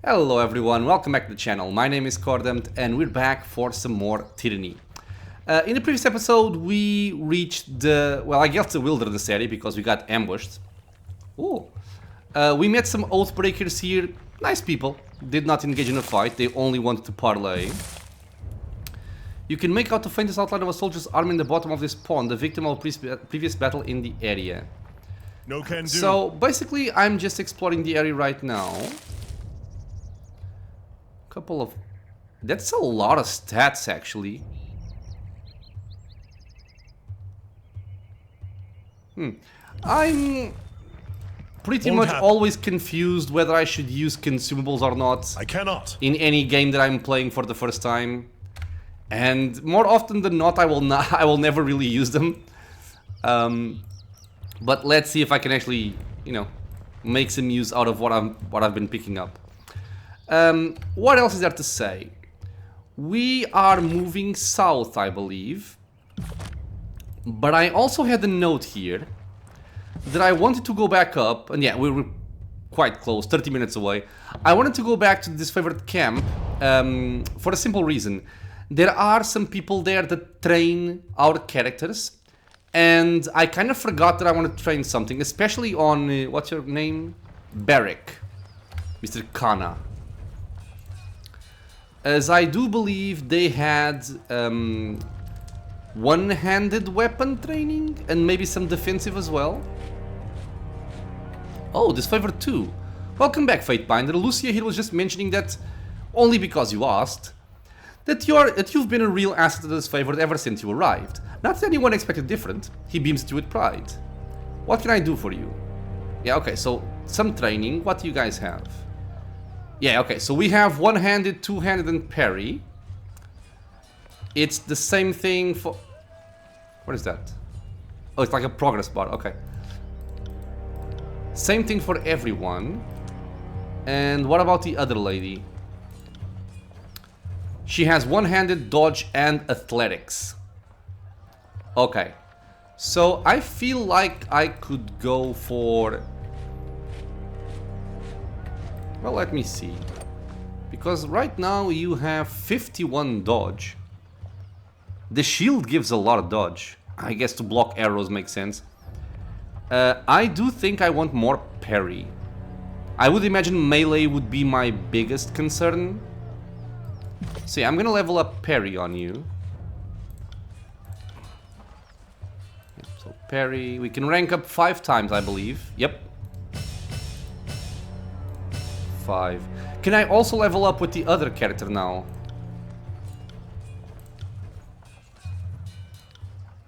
Hello everyone, welcome back to the channel. My name is Cordempt and we're back for some more Tyranny. In the previous episode we reached the, I guess the wilderness area because we got ambushed. Ooh. We met some Oathbreakers here, nice people. Did not engage in a fight, they only wanted to parlay. You can make out the faintest outline of a soldier's arm in the bottom of this pond, the victim of a previous battle in the area. No can do. So basically I'm just exploring the area right now. Couple of... That's a lot of stats actually. I'm pretty much always confused whether I should use consumables or not. I cannot. In any game that I'm playing for the first time. And more often than not I will never really use them. But let's see if I can actually, you know, make some use out of what I've been picking up. What else is there to say? We are moving south, I believe. But I also had a note here that I wanted to go back up, and yeah, we were quite close, 30 minutes away. I wanted to go back to this favorite camp for a simple reason. There are some people there that train our characters, and I kind of forgot that I wanted to train something, especially on, what's your name? Barrick, Mr. Kana. As I do believe they had one-handed weapon training and maybe some defensive as well. Oh, Disfavoured too. Welcome back, Fatebinder. Lucia here was just mentioning that, only because you asked, that you've been a real asset to Disfavoured ever since you arrived. Not that anyone expected different. He beams at you with pride. What can I do for you? Yeah, okay, so some training. What do you guys have? Yeah, okay, so we have one-handed, two-handed, and parry. It's the same thing for... What is that? Oh, it's like a progress bar, okay. Same thing for everyone. And what about the other lady? She has one-handed, dodge, and athletics. Okay. So I feel like I could go for... Well, let me see. Because right now you have 51 dodge. The shield gives a lot of dodge. I guess to block arrows makes sense. I do think I want more parry. I would imagine melee would be my biggest concern. So yeah, I'm gonna level up parry on you. So parry, we can rank up 5 times, I believe. Yep. 5. Can I also level up with the other character now?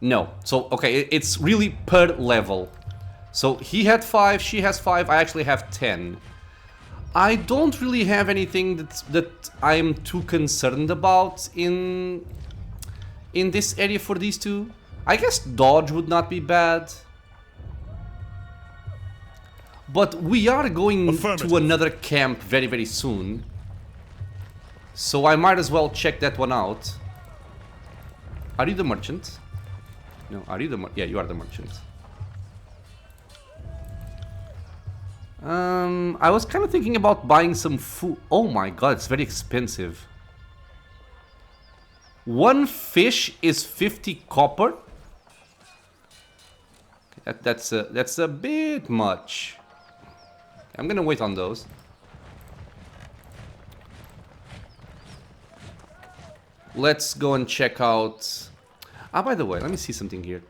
No. So, okay, it's really per level. So he had 5, she has 5, I actually have 10. I don't really have anything that I'm too concerned about in this area for these two. I guess dodge would not be bad. But we are going to another camp very, very soon. So I might as well check that one out. Are you the merchant? No, are you the merchant? Yeah, you are the merchant. I was kind of thinking about buying some food. Oh my god, it's very expensive. One fish is 50 copper. That's a bit much. I'm gonna wait on those. Let's go and check out... Ah, by the way, let me see something here.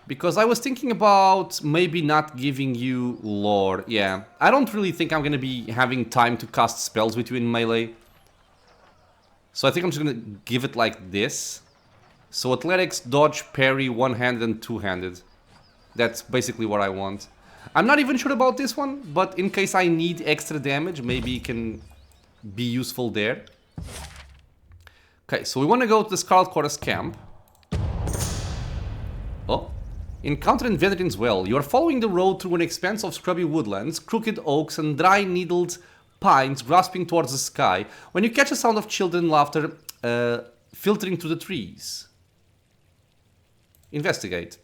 Because I was thinking about maybe not giving you lore. Yeah, I don't really think I'm gonna be having time to cast spells with you in melee. So I think I'm just gonna give it like this. So athletics, dodge, parry, one-handed and two-handed. That's basically what I want. I'm not even sure about this one, but in case I need extra damage, maybe it can be useful there. Okay, so we want to go to the Scarlet Chorus camp. Oh. Encounter in Veteran's Well. You are following the road through an expanse of scrubby woodlands, crooked oaks, and dry-needled pines grasping towards the sky, when you catch a sound of children laughter filtering through the trees. Investigate.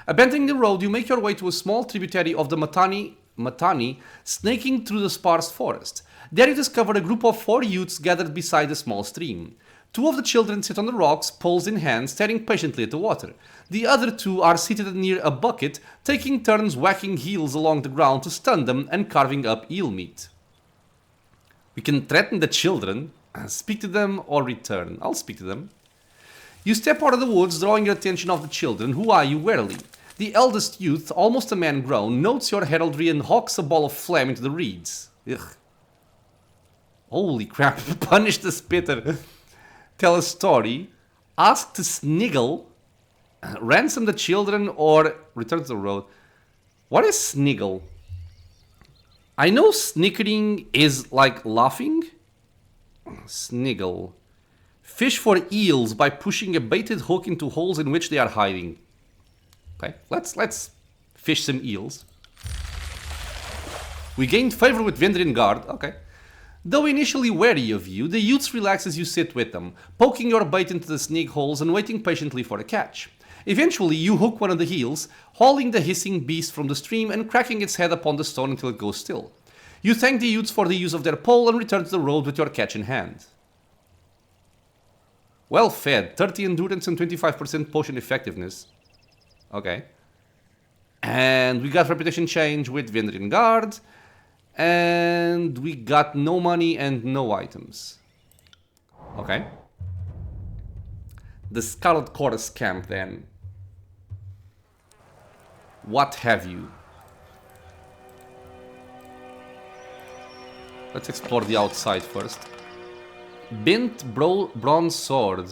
Abandoning the road, you make your way to a small tributary of the Matani snaking through the sparse forest. There you discover a group of 4 youths gathered beside a small stream. 2 of the children sit on the rocks, poles in hand, staring patiently at the water. The other 2 are seated near a bucket, taking turns whacking heels along the ground to stun them and carving up eel meat. We can threaten the children, speak to them, or return. I'll speak to them. You step out of the woods, drawing your attention of the children, who eye you warily. The eldest youth, almost a man grown, notes your heraldry and hawks a ball of phlegm into the reeds. Ugh. Holy crap, punish the spitter. Tell a story, ask to sniggle, ransom the children, or return to the road. What is sniggle? I know snickering is like laughing. Sniggle. Fish for eels by pushing a baited hook into holes in which they are hiding. Okay, let's fish some eels. We gained favor with Vendrian Guard. Okay. Though initially wary of you, the youths relax as you sit with them, poking your bait into the snake holes and waiting patiently for a catch. Eventually, you hook one of the heels, hauling the hissing beast from the stream and cracking its head upon the stone until it goes still. You thank the youths for the use of their pole and return to the road with your catch in hand. Well fed, 30 endurance and 25% potion effectiveness. Okay. And we got reputation change with Vendrian Guard. And we got no money and no items. Okay. The Scarlet Chorus camp then. What have you? Let's explore the outside first. Bent bronze sword.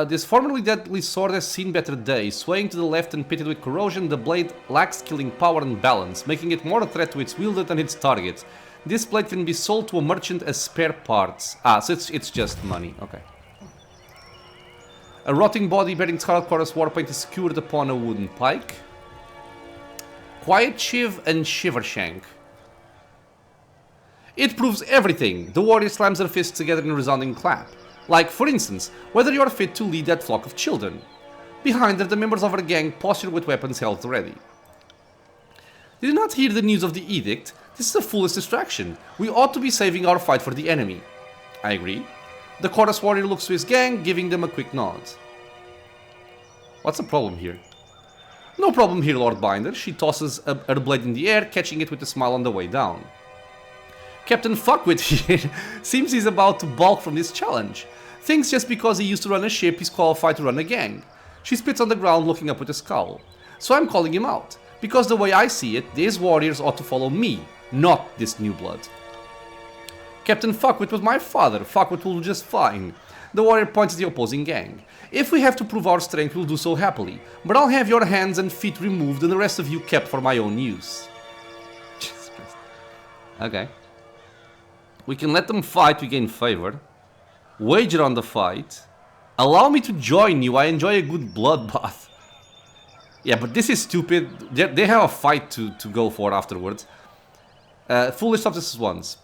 This formerly deadly sword has seen better days. Swaying to the left and pitted with corrosion, the blade lacks killing power and balance, making it more a threat to its wielder than its target. This blade can be sold to a merchant as spare parts. Ah, so it's just money. Okay. A rotting body bearing Scarlet Chorus warpaint is skewered upon a wooden pike. Quiet Shiv and Shivershank. It proves everything. The warrior slams their fists together in a resounding clap. Like, for instance, whether you are fit to lead that flock of children. Behind her, the members of her gang posture with weapons held ready. Did you not hear the news of the edict? This is a foolish distraction. We ought to be saving our fight for the enemy. I agree. The chorus warrior looks to his gang, giving them a quick nod. What's the problem here? No problem here, Lord Binder. She tosses her blade in the air, catching it with a smile on the way down. Captain Fuckwit here seems he's about to balk from this challenge. Thinks just because he used to run a ship, he's qualified to run a gang. She spits on the ground, looking up with a scowl. So I'm calling him out, because the way I see it, these warriors ought to follow me, not this new blood. Captain Fuckwit was my father. Fuckwit will do just fine. The warrior points at the opposing gang. If we have to prove our strength, we'll do so happily, but I'll have your hands and feet removed and the rest of you kept for my own use. Jesus Christ. Okay. We can let them fight, we gain favor. Wager on the fight. Allow me to join you, I enjoy a good bloodbath. Yeah, but this is stupid. They have a fight to go for afterwards. Foolish stops this once.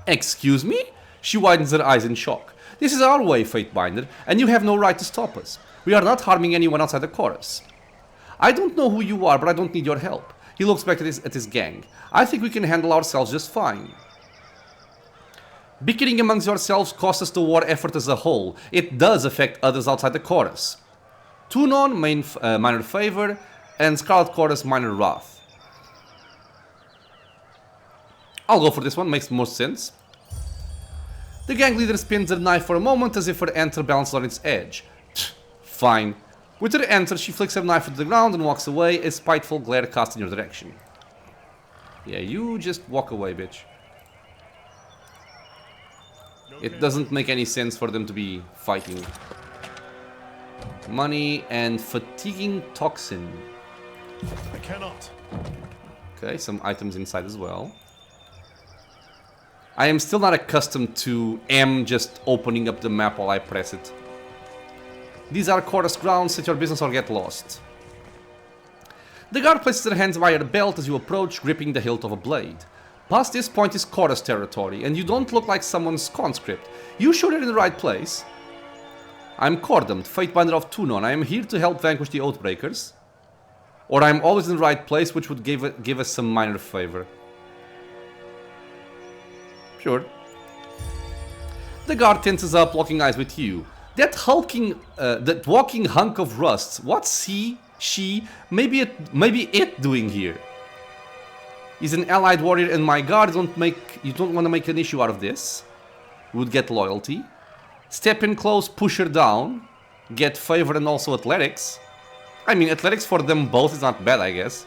Excuse me? She widens her eyes in shock. This is our way, Fatebinder, and you have no right to stop us. We are not harming anyone outside the chorus. I don't know who you are, but I don't need your help. He looks back at his gang. I think we can handle ourselves just fine. Bickering amongst yourselves costs us the war effort as a whole. It does affect others outside the chorus. Tunon, minor favor, and Scarlet Chorus, minor wrath. I'll go for this one, makes most sense. The gang leader spins her knife for a moment as if her enter balanced on its edge. Fine. With her enter, she flicks her knife to the ground and walks away, a spiteful glare cast in your direction. Yeah, you just walk away, bitch. It doesn't make any sense for them to be fighting. Money and fatiguing toxin. I cannot. Okay, some items inside as well. I am still not accustomed to M just opening up the map while I press it. These are chorus grounds, set your business or get lost. The guard places their hands by her belt as you approach, gripping the hilt of a blade. Past this point is chorus territory, and you don't look like someone's conscript. You sure you're in the right place? I'm Cordam, Fatebinder of Tunon. I am here to help vanquish the Oathbreakers. Or I'm always in the right place, which would give us some minor favor. Sure. The guard tenses up, locking eyes with you. That walking hunk of rust. What's he, she, maybe it doing here? He's an allied warrior, and my guard you don't want to make an issue out of this. Would get loyalty. Step in close, push her down. Get favor and also athletics. I mean, athletics for them both is not bad, I guess.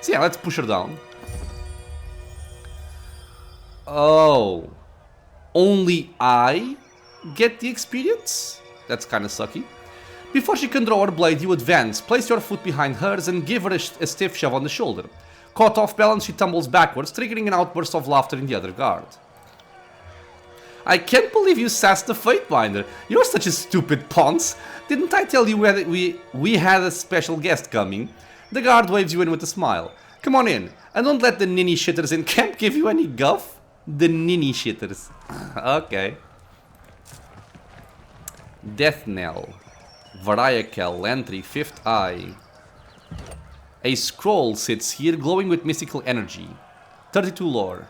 So yeah, let's push her down. Oh. Only I get the experience? That's kind of sucky. Before she can draw her blade, you advance, place your foot behind hers, and give her a stiff shove on the shoulder. Caught off balance, she tumbles backwards, triggering an outburst of laughter in the other guard. I can't believe you sassed the Fatebinder. You're such a stupid ponce. Didn't I tell you we had a special guest coming? The guard waves you in with a smile. Come on in, and don't let the ninny shitters in camp give you any guff. The ninny shitters. Okay. Death Knell. Variakel, Lantry, Fifth Eye. A scroll sits here glowing with mystical energy. 32 lore.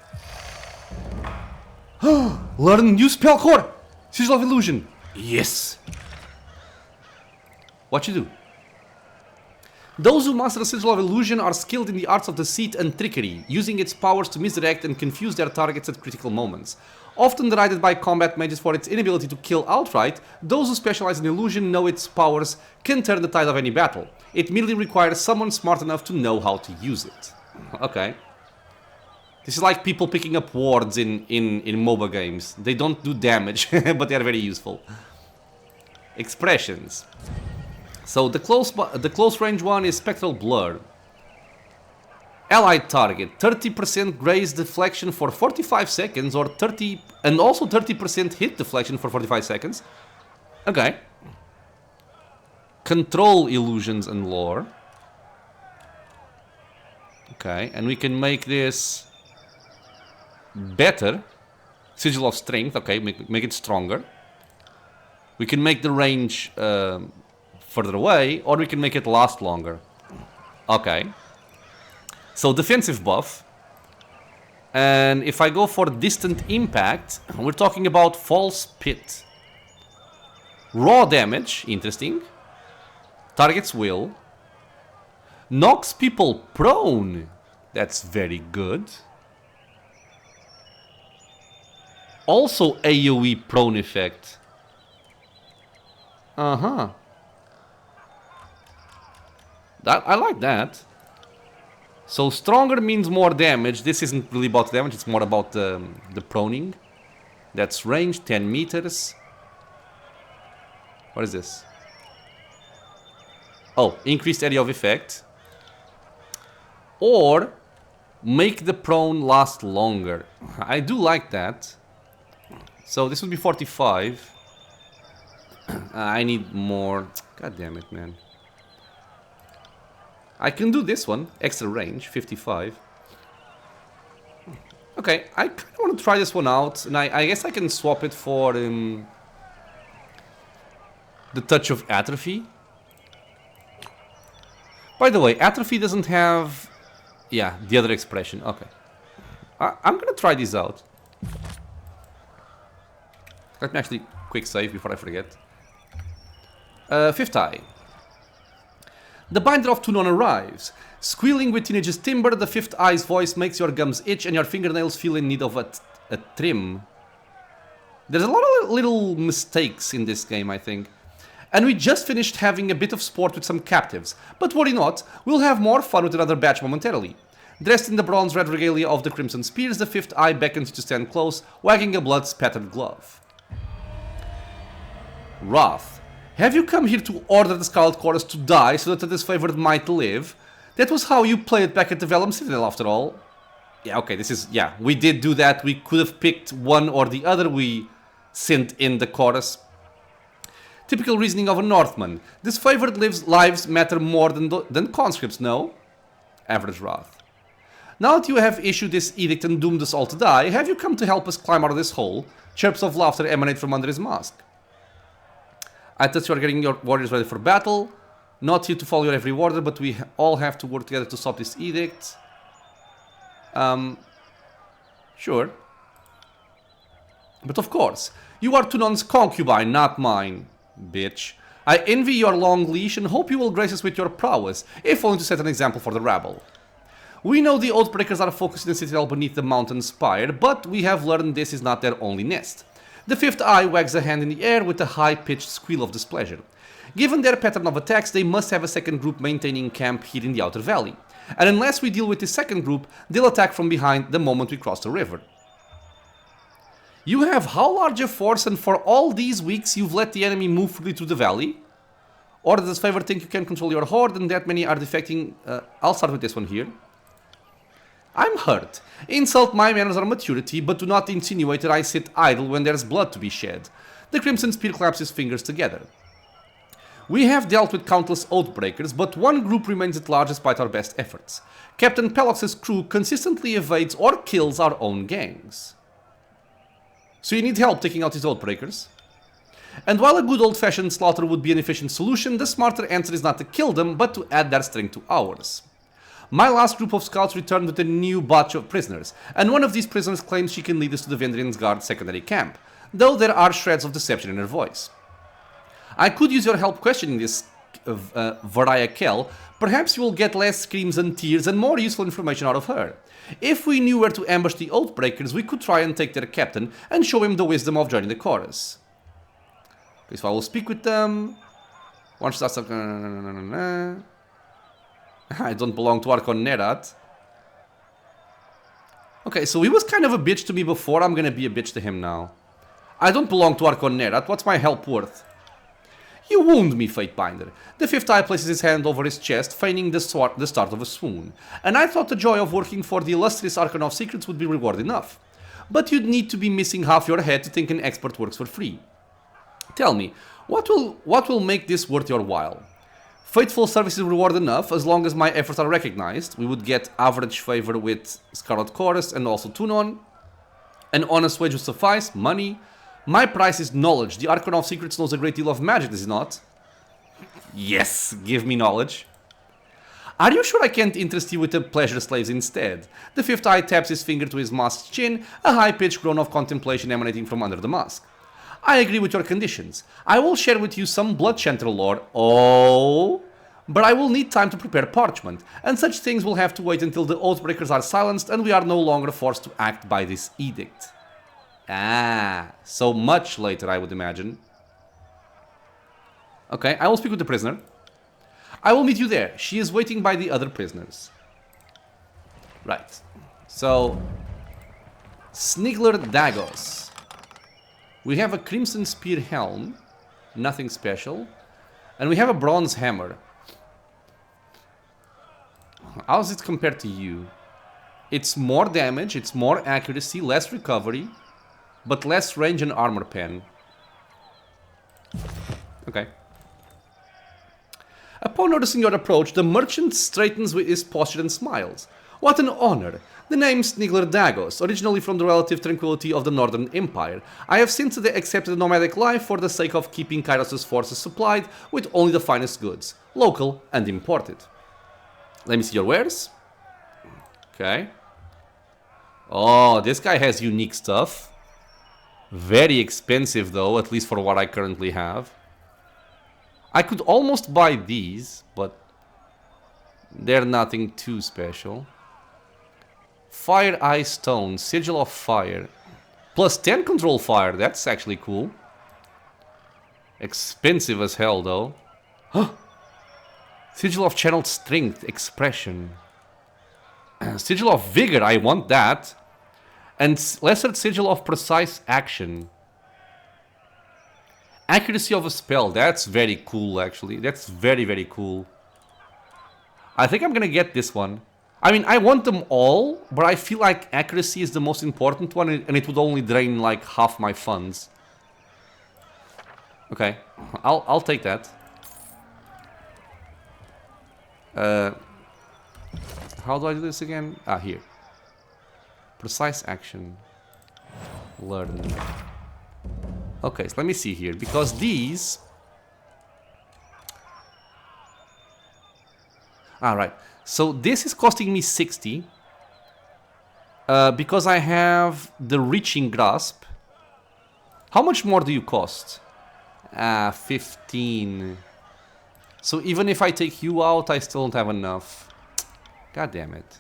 Learn new spell core! Sigil of Illusion. Yes! What you do? Those who master the Sigil of Illusion are skilled in the arts of deceit and trickery, using its powers to misdirect and confuse their targets at critical moments. Often derided by combat mages for its inability to kill outright, those who specialize in illusion know its powers can turn the tide of any battle. It merely requires someone smart enough to know how to use it. Okay. This is like people picking up wards in MOBA games. They don't do damage, but they are very useful. Expressions. So the close range one is Spectral Blur. Allied target, 30% graze deflection for 45 seconds or 30% hit deflection for 45 seconds. Okay. Control illusions and lore. Okay, and we can make this better. Sigil of Strength, okay, make it stronger. We can make the range further away, or we can make it last longer. Okay. So defensive buff. And if I go for distant impact, we're talking about False Pit. Raw damage, interesting. Target's will. Knocks people prone. That's very good. Also AoE prone effect. Uh-huh. I like that. So stronger means more damage. This isn't really about damage, it's more about the proning. That's range, 10 meters. What is this? Oh, increased area of effect. Or make the prone last longer. I do like that. So this would be 45. I need more. God damn it, man. I can do this one. Extra range, 55. Okay, I kind of want to try this one out. And I guess I can swap it for the Touch of Atrophy. By the way, Atrophy doesn't have... Yeah, the other expression. Okay. I'm going to try this out. Let me actually quick save before I forget. Fifth Eye. The binder of Tunon arrives. Squealing with teenage's timber, the Fifth Eye's voice makes your gums itch and your fingernails feel in need of a trim. There's a lot of little mistakes in this game, I think. And we just finished having a bit of sport with some captives. But worry not, we'll have more fun with another batch momentarily. Dressed in the bronze-red regalia of the Crimson Spears, the Fifth Eye beckons you to stand close, wagging a blood-spattered glove. Wrath. Have you come here to order the Scarlet Chorus to die so that the Disfavoured might live? That was how you played back at the Vellum Citadel, after all. Yeah, okay, this is... Yeah, we did do that. We could have picked one or the other. We sent in the chorus. Typical reasoning of a Northman. Disfavoured lives matter more than conscripts, no? Average Wrath. Now that you have issued this edict and doomed us all to die, have you come to help us climb out of this hole? Chirps of laughter emanate from under his mask. I thought you are getting your warriors ready for battle. Not here to follow your every order, but we all have to work together to stop this edict. Sure. But of course, you are Tunon's concubine, not mine, bitch. I envy your long leash and hope you will grace us with your prowess, if only to set an example for the rabble. We know the Oathbreakers are focused in the citadel beneath the mountain spire, but we have learned this is not their only nest. The fifth eye wags a hand in the air with a high-pitched squeal of displeasure. Given their pattern of attacks, they must have a second group maintaining camp here in the outer valley. And unless we deal with this second group, they'll attack from behind the moment we cross the river. You have how large a force, and for all these weeks you've let the enemy move freely through the valley? Or does this favor think you can control your horde and that many are defecting? I'll start with this one here. I'm hurt. Insult my manners or maturity, but do not insinuate that I sit idle when there's blood to be shed. The Crimson Spear claps his fingers together. We have dealt with countless Oathbreakers, but one group remains at large despite our best efforts. Captain Pelox's crew consistently evades or kills our own gangs. So you need help taking out these Oathbreakers? And while a good old-fashioned slaughter would be an efficient solution, the smarter answer is not to kill them, but to add their strength to ours. My last group of scouts returned with a new batch of prisoners, and one of these prisoners claims she can lead us to the Vendrian's Guard secondary camp, though there are shreds of deception in her voice. I could use your help questioning this Varaya Kell. Perhaps you will get less screams and tears and more useful information out of her. If we knew where to ambush the Oathbreakers, we could try and take their captain and show him the wisdom of joining the chorus. Okay, so I will speak with them. Once that's I don't belong to Archon Nerat. Okay, so he was kind of a bitch to me before. I'm gonna be a bitch to him now. I don't belong to Archon Nerat. What's my help worth? You wound me, Fatebinder. The fifth eye places his hand over his chest, feigning the start of a swoon. And I thought the joy of working for the illustrious Archon of Secrets would be reward enough. But you'd need to be missing half your head to think an expert works for free. Tell me, what will make this worth your while? Faithful service is reward enough, as long as my efforts are recognized. We would get average favor with Scarlet Chorus and also Tunon. An honest wage would suffice, money. My price is knowledge. The Archon of Secrets knows a great deal of magic, does he not? Yes, give me knowledge. Are you sure I can't interest you with the pleasure slaves instead? The fifth eye taps his finger to his masked chin, a high-pitched groan of contemplation emanating from under the mask. I agree with your conditions. I will share with you some blood chanter lore. Oh, but I will need time to prepare parchment, and such things will have to wait until the Oathbreakers are silenced and we are no longer forced to act by this edict. Ah, so much later, I would imagine. Okay, I will speak with the prisoner. I will meet you there. She is waiting by the other prisoners. Right. So, Snigler Dagos. We have a Crimson Spear helm. Nothing special. And we have a bronze hammer. How is it compared to you? It's more damage, it's more accuracy, less recovery. But less range and armor pen. Okay. Upon noticing your approach, the merchant straightens with his posture and smiles. What an honor! The name Snigler Dagos, originally from the relative tranquility of the Northern Empire. I have since accepted a nomadic life for the sake of keeping Kairos' forces supplied with only the finest goods, local and imported. Let me see your wares. Okay. Oh, this guy has unique stuff. Very expensive though, at least for what I currently have. I could almost buy these, but they're nothing too special. Fire Eye Stone, Sigil of Fire. Plus 10 control fire, that's actually cool. Expensive as hell though. Huh. Sigil of Channeled Strength, Expression. Sigil of Vigor, I want that. And Lesser Sigil of Precise Action. Accuracy of a spell. That's very cool, actually. That's very, very cool. I think I'm gonna get this one. I mean, I want them all, but I feel like accuracy is the most important one, and it would only drain, like, half my funds. Okay. I'll take that. How do I do this again? Ah, here. Precise action. Learn. Okay, so let me see here. Because these... Alright, so this is costing me 60. Because I have the Reaching Grasp. How much more do you cost? 15. So even if I take you out, I still don't have enough. God damn it.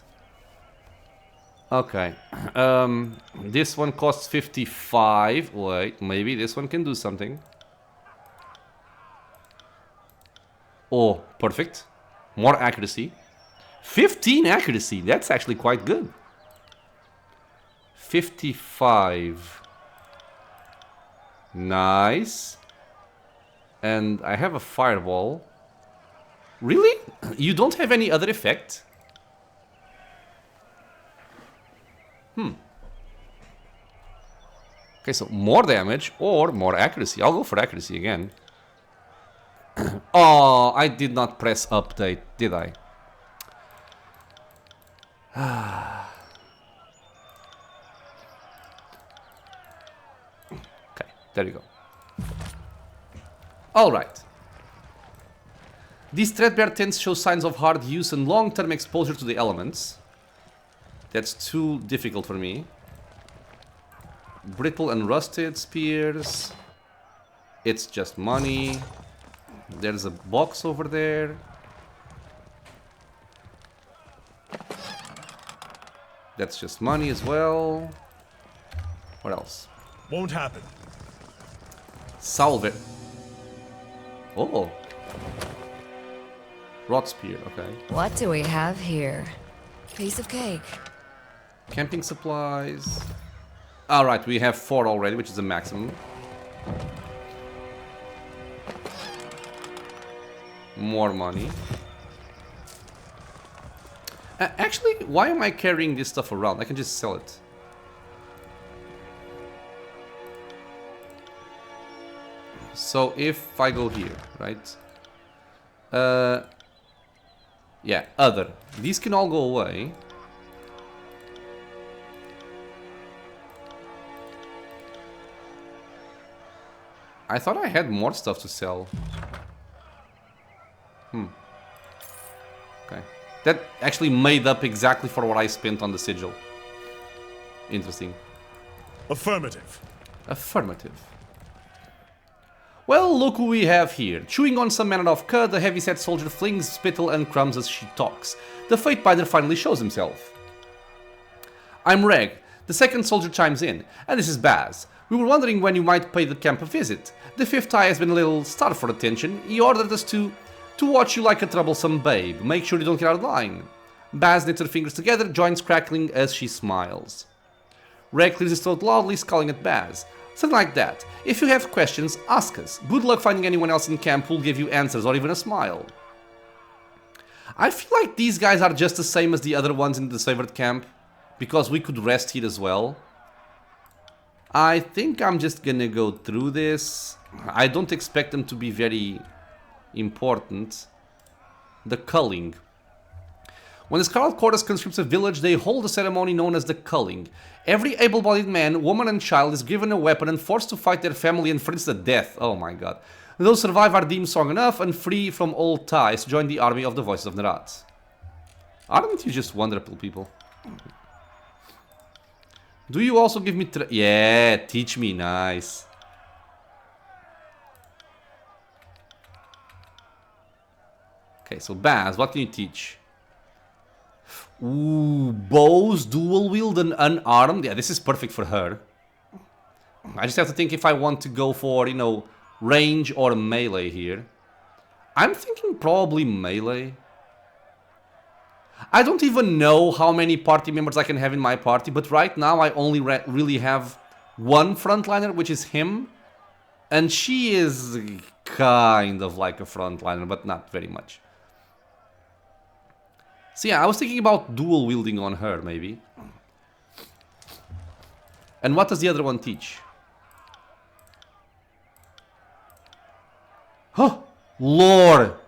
Okay. This one costs 55. Wait, maybe this one can do something. Oh, perfect. More accuracy. 15 accuracy. That's actually quite good. 55. Nice. And I have a fireball. Really? You don't have any other effect? Okay, so more damage or more accuracy. I'll go for accuracy again. Oh, I did not press update, did I? Okay, there you go. Alright. These threadbare tents show signs of hard use and long-term exposure to the elements. That's too difficult for me. Brittle and rusted spears. It's just money. There's a box over there. That's just money as well. What else? Won't happen. Salve. Oh. Rot spear, okay. What do we have here? Piece of cake. Camping supplies. Alright, we have 4 already, which is the maximum. More money. Actually, why am I carrying this stuff around? I can just sell it. So if I go here, right? Yeah, other. These can all go away. I thought I had more stuff to sell. Okay. That actually made up exactly for what I spent on the sigil. Interesting. Affirmative. Affirmative. Well, look who we have here. Chewing on some manner of cud, the heavy-set soldier flings spittle and crumbs as she talks. The Fate Binder finally shows himself. I'm Reg. The second soldier chimes in. And this is Baz. We were wondering when you might pay the camp a visit. The fifth eye has been a little starved for attention. He ordered us to watch you like a troublesome babe. Make sure you don't get out of line. Baz knits her fingers together, joints crackling as she smiles. Reg clears his throat loudly, scowling at Baz. Something like that. If you have questions, ask us. Good luck finding anyone else in camp who'll give you answers or even a smile. I feel like these guys are just the same as the other ones in the Disfavoured camp, because we could rest here as well. I think I'm just gonna go through this. I don't expect them to be very important. The culling. When the Scarlet Chorus conscripts a village, they hold a ceremony known as the culling. Every able-bodied man, woman and child is given a weapon and forced to fight their family and friends to death. Oh my god. Those who survive are deemed strong enough and free from old ties to join the army of the Voices of Nerat. Aren't you just wonderful people? Do you also give me... Yeah, teach me, nice. Okay, so Baz, what can you teach? Ooh, bows, dual wield and unarmed. Yeah, this is perfect for her. I just have to think if I want to go for, you know, range or melee here. I'm thinking probably melee. I don't even know how many party members I can have in my party, but right now I only really have one frontliner, which is him. And she is kind of like a frontliner, but not very much. So yeah, I was thinking about dual wielding on her, maybe. And what does the other one teach? Huh! Lore!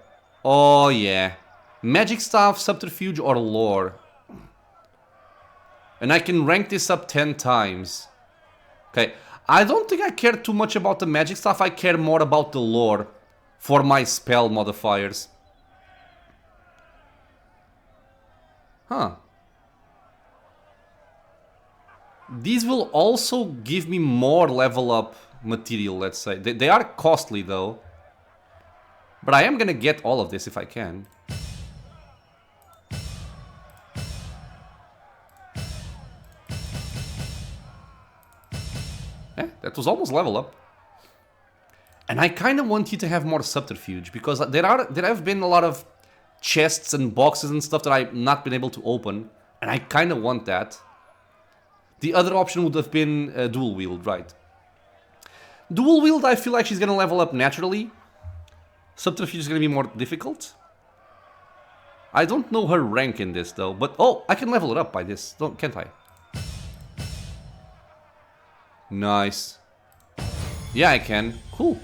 Oh yeah. Magic Staff, Subterfuge, or Lore. And I can rank this up 10 times. Okay, I don't think I care too much about the Magic Staff, I care more about the Lore for my spell modifiers. Huh. These will also give me more level up material, let's say. They are costly though. But I am gonna get all of this if I can. Yeah, that was almost level up. And I kind of want you to have more subterfuge, because there have been a lot of chests and boxes and stuff that I've not been able to open, and I kind of want that. The other option would have been dual wield, right? Dual wield, I feel like she's gonna level up naturally. Subterfuge is gonna be more difficult. I don't know her rank in this though, but oh, I can level it up by this, can't I? Nice. Yeah, I can. Cool.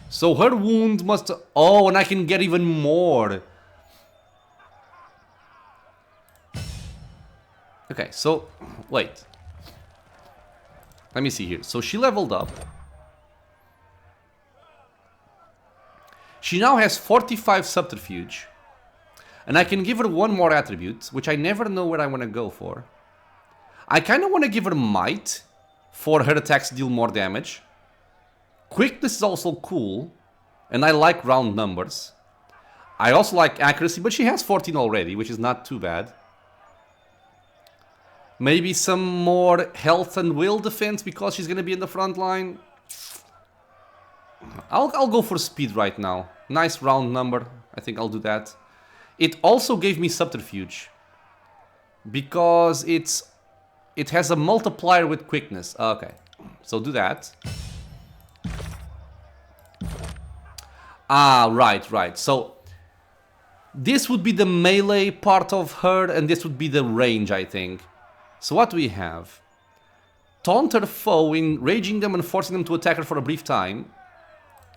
So her wound must... Oh, and I can get even more. Okay, so... Wait. Let me see here. So she leveled up. She now has 45 subterfuge. And I can give her one more attribute, which I never know where I want to go for. I kind of want to give her might, for her attacks to deal more damage. Quickness is also cool, and I like round numbers. I also like accuracy, but she has 14 already, which is not too bad. Maybe some more health and will defense because she's going to be in the front line. I'll go for speed right now. Nice round number. I think I'll do that. It also gave me subterfuge, because it has a multiplier with quickness. Okay, so do that. Ah, right. So this would be the melee part of her, and this would be the range, I think. So what do we have? Taunt her foe, enraging them and forcing them to attack her for a brief time.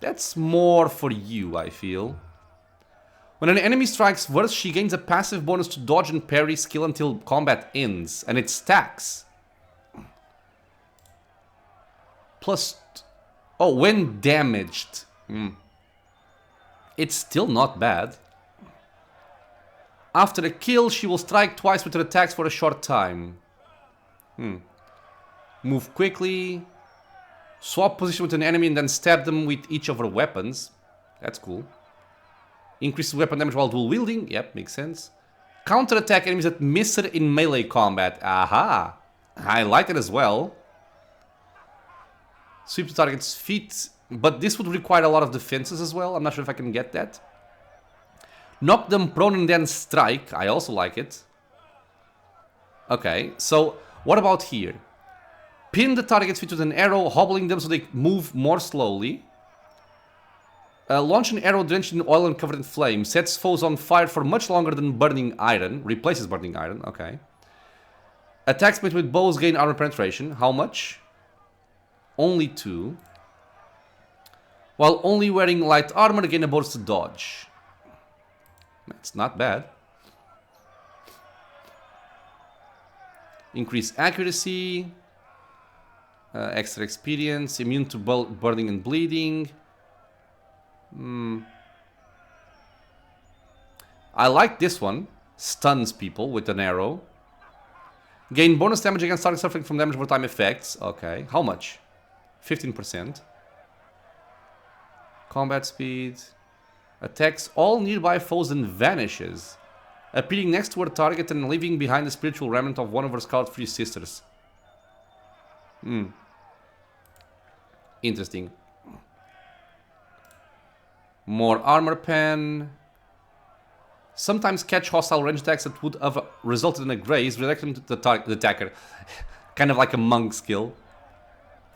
That's more for you, I feel. When an enemy strikes first, she gains a passive bonus to dodge and parry skill until combat ends, and it stacks. Plus... Oh, when damaged. It's still not bad. After a kill, she will strike twice with her attacks for a short time. Move quickly. Swap position with an enemy and then stab them with each of her weapons. That's cool. Increases weapon damage while dual wielding. Yep, makes sense. Counter attack enemies that miss her in melee combat. Aha! I like it as well. Sweep the target's feet. But this would require a lot of defenses as well. I'm not sure if I can get that. Knock them prone and then strike. I also like it. Okay, so what about here? Pin the target's feet with an arrow, hobbling them so they move more slowly. Launch an arrow drenched in oil and covered in flame. Sets foes on fire for much longer than burning iron. Replaces burning iron, okay. Attacks made with bows gain armor penetration. How much? Only 2. While only wearing light armor, gain a bonus to dodge. That's not bad. Increase accuracy. Extra experience. Immune to burning and bleeding. I like this one. Stuns people with an arrow. Gain bonus damage against targets suffering from damage over time effects. Okay. How much? 15%. Combat speed. Attacks all nearby foes and vanishes. Appearing next to her target and leaving behind the spiritual remnant of one of her Scarlet Free sisters. Interesting. More armor pen. Sometimes catch hostile range attacks that would have resulted in a graze, redirect them to the attacker. Kind of like a monk skill.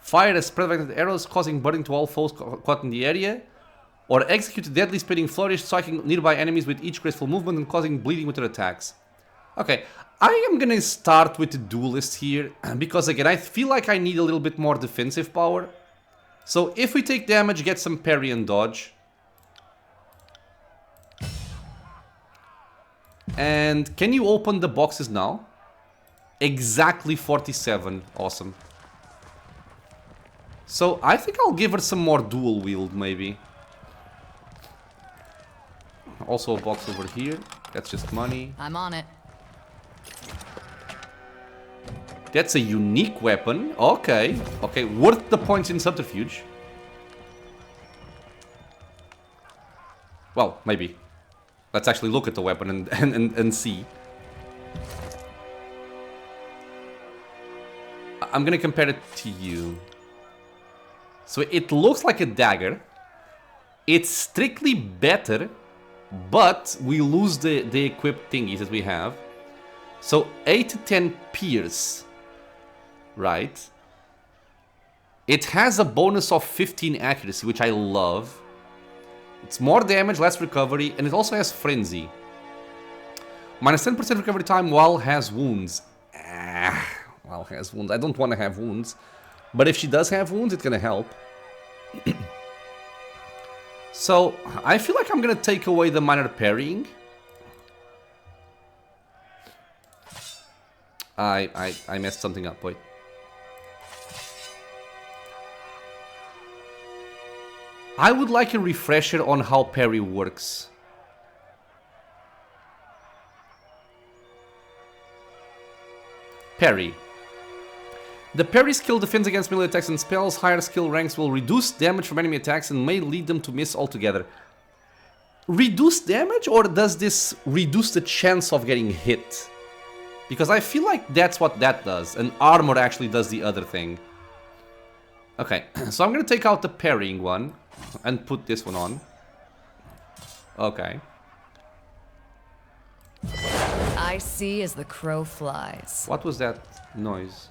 Fire a spread of arrows, causing burning to all foes caught in the area. Or execute a deadly spinning flourish, striking nearby enemies with each graceful movement and causing bleeding with their attacks. Okay, I am gonna start with the duelist here, because again, I feel like I need a little bit more defensive power. So if we take damage, get some parry and dodge. And can you open the boxes now? Exactly 47. Awesome. So I think I'll give her some more dual wield, maybe. Also a box over here. That's just money. I'm on it. That's a unique weapon. Okay. Okay, worth the points in subterfuge. Well, maybe. Let's actually look at the weapon and see. I'm gonna compare it to you. So it looks like a dagger. It's strictly better, but we lose the equipped thingies that we have. So 8 to 10 pierce. Right. It has a bonus of 15 accuracy, which I love. It's more damage, less recovery, and it also has frenzy. Minus 10% recovery time while has wounds. While has wounds. I don't want to have wounds. But if she does have wounds, it's gonna help. So, I feel like I'm gonna take away the minor parrying. I messed something up, wait. I would like a refresher on how parry works. Parry. The parry skill defends against melee attacks and spells. Higher skill ranks will reduce damage from enemy attacks and may lead them to miss altogether. Reduce damage, or does this reduce the chance of getting hit? Because I feel like that's what that does, and armor actually does the other thing. Okay, so I'm gonna take out the parrying one and put this one on. Okay. I see as the crow flies. What was that noise?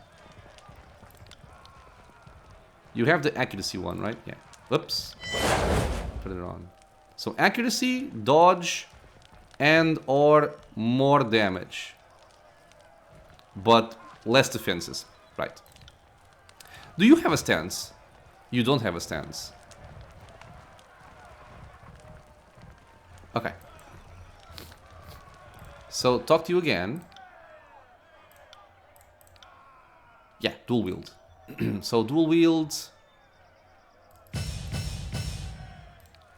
You have the accuracy one, right? Yeah. Oops. Put it on. So accuracy, dodge, and or more damage. But less defenses. Right. Do you have a stance? You don't have a stance. Okay. So, talk to you again. Yeah, dual wield. So, dual wield.